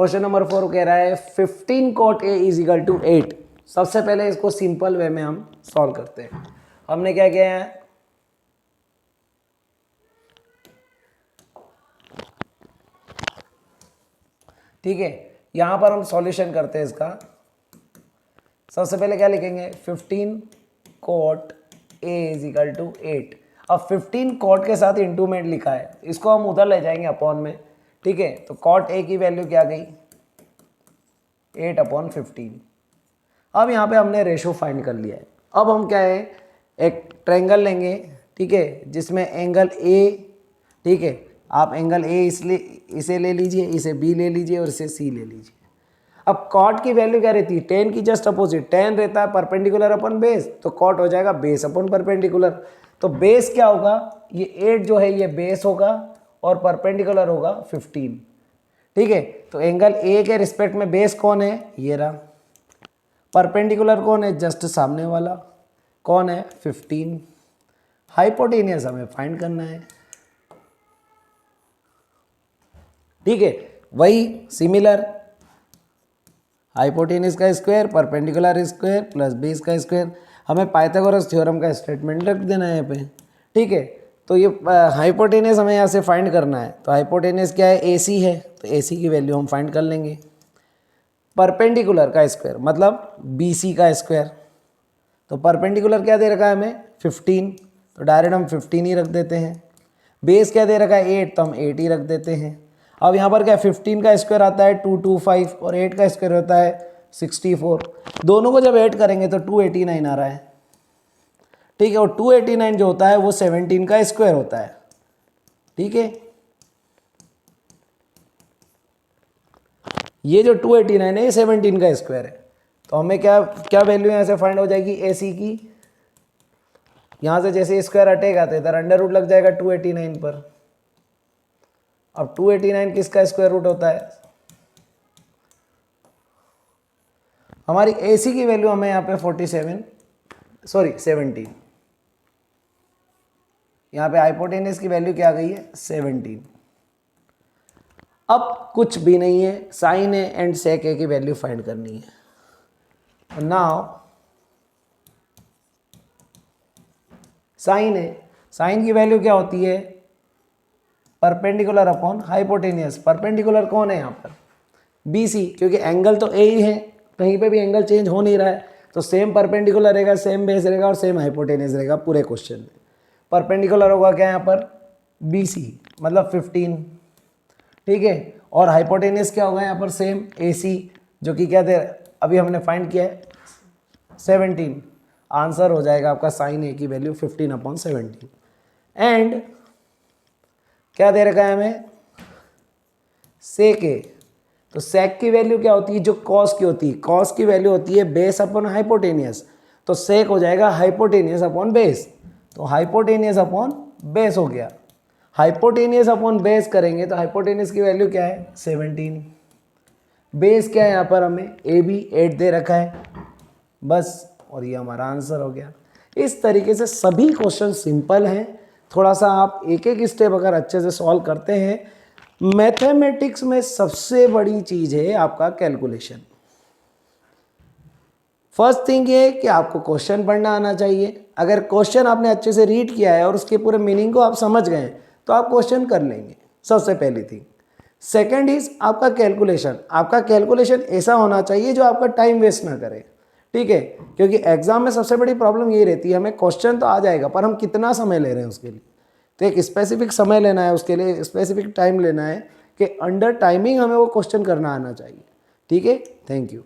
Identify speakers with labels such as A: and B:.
A: Question number 4 कह रहा है 15 cot A is equal to 8। सबसे पहले इसको सिंपल वे में हम सॉल्व करते हैं। हमने क्या किया है, ठीक है, यहां पर हम सॉल्यूशन करते हैं इसका। सबसे पहले क्या लिखेंगे, 15 cot A is equal to 8। अब 15 cot के साथ इंटूमेंट लिखा है, इसको हम उधर ले जाएंगे अपॉन में, ठीक है। तो cot A की वैल्यू क्या गई, 8/15। अब यहाँ पे हमने रेशो फाइंड कर लिया है। अब हम क्या है, एक ट्रायंगल लेंगे, ठीक है, जिसमें एंगल ए, ठीक है, आप एंगल ए इसलिए इसे ले लीजिए, इसे बी ले लीजिए और इसे सी ले लीजिए। अब कॉट की वैल्यू क्या रहती है, टेन की जस्ट अपोजिट। टेन रहता है परपेंडिकुलर अपन बेस, तो कॉट हो जाएगा बेस अपन परपेंडिकुलर। तो बेस क्या होगा, ये 8 जो है ये बेस होगा और परपेंडिकुलर होगा 15, ठीक है। तो एंगल ए के रिस्पेक्ट में बेस कौन है, ये रहा। परपेंडिकुलर कौन है, जस्ट सामने वाला, कौन है, 15। हाइपोटेनियस हमें फाइंड करना है, ठीक है। वही सिमिलर, हाइपोटेनियस का square perpendicular square plus base का स्क्वायर। हमें पाइथागोरस थ्योरम का स्टेटमेंट रख देना है यहाँ पे, ठीक है। तो ये हाइपोटेनियस हमें यहाँ से फाइंड करना है। तो हाइपोटेनियस क्या है, AC है, तो AC की वैल्यू हम फाइंड कर लेंगे। परपेंडिकुलर का स्क्वायर मतलब BC का स्क्वायर, तो परपेंडिकुलर क्या दे रखा है हमें, 15, तो डायरेक्ट हम 15 ही रख देते हैं। बेस क्या दे रखा है, 8, तो हम 8 ही रख देते हैं। अब यहाँ पर क्या, 15 का स्क्वायर आता है 225 और 8 का स्क्वायर होता है 64। दोनों को जब ऐड करेंगे तो 289 आ रहा है, ठीक है। और 289 जो होता है वो 17 का स्क्वायर होता है, ठीक है। ये जो 289 है ये 17 का स्क्वायर है। तो हमें क्या क्या वैल्यू यहाँ से फाइंड हो जाएगी AC की, यहाँ से जैसे स्क्वायर हटेगा तो इधर अंडर रूट लग जाएगा 289 पर। अब 289 किसका स्क्वायर रूट होता है, हमारी AC की वैल्यू हमें यहाँ पे 17, यहाँ पे हाइपोटेनियस की वैल्यू क्या आ गई है, 17। अब कुछ भी नहीं है, साइन ए एंड सेक ए की वैल्यू फाइंड करनी है। नाउ साइन ए, साइन की वैल्यू क्या होती है, परपेंडिकुलर अपॉन हाइपोटेनियस। परपेंडिकुलर कौन है यहाँ पर, BC, क्योंकि एंगल तो ए ही है, कहीं पे भी एंगल चेंज हो नहीं रहा है, तो सेम परपेंडिकुलर रहेगा, सेम बेस रहेगा और सेम हाइपोटेनियस रहेगा पूरे क्वेश्चन में। परपेंडिकुलर होगा क्या यहाँ पर, BC मतलब 15, ठीक है। और हाइपोटेनियस क्या होगा यहाँ पर, सेम AC, जो कि क्या दे, अभी हमने फाइंड किया है 17। आंसर हो जाएगा आपका साइन ए की वैल्यू 15/17। एंड क्या दे रखा है हमें, सेक ए, तो सेक की वैल्यू क्या होती है, जो कॉस की होती है, कॉस की वैल्यू होती है बेस अपॉन हाइपोटेनियस, तो सेक हो जाएगा हाइपोटेनियस अपॉन बेस। तो हाइपोटेनियस अपॉन बेस हो गया, हाइपोटेनियस अपॉन बेस करेंगे तो हाइपोटेनियस की वैल्यू क्या है, 17। बेस क्या है यहाँ पर, हमें AB 8 दे रखा है बस, और ये हमारा आंसर हो गया। इस तरीके से सभी क्वेश्चन सिंपल हैं। थोड़ा सा आप एक एक स्टेप अगर अच्छे से सॉल्व करते हैं, मैथमेटिक्स में सबसे बड़ी चीज़ है आपका कैलकुलेशन। फर्स्ट थिंग ये कि आपको क्वेश्चन पढ़ना आना चाहिए। अगर क्वेश्चन आपने अच्छे से रीड किया है और उसके पूरे मीनिंग को आप समझ गए तो आप क्वेश्चन कर लेंगे, सबसे पहली थिंग। सेकंड इज आपका कैलकुलेशन। आपका कैलकुलेशन ऐसा होना चाहिए जो आपका टाइम वेस्ट ना करे, ठीक है, क्योंकि एग्जाम में सबसे बड़ी प्रॉब्लम ये रहती है, हमें क्वेश्चन तो आ जाएगा पर हम कितना समय ले रहे हैं उसके लिए। तो एक स्पेसिफिक समय लेना है, उसके लिए स्पेसिफिक टाइम लेना है कि अंडर टाइमिंग हमें वो क्वेश्चन करना आना चाहिए, ठीक है। Thank you.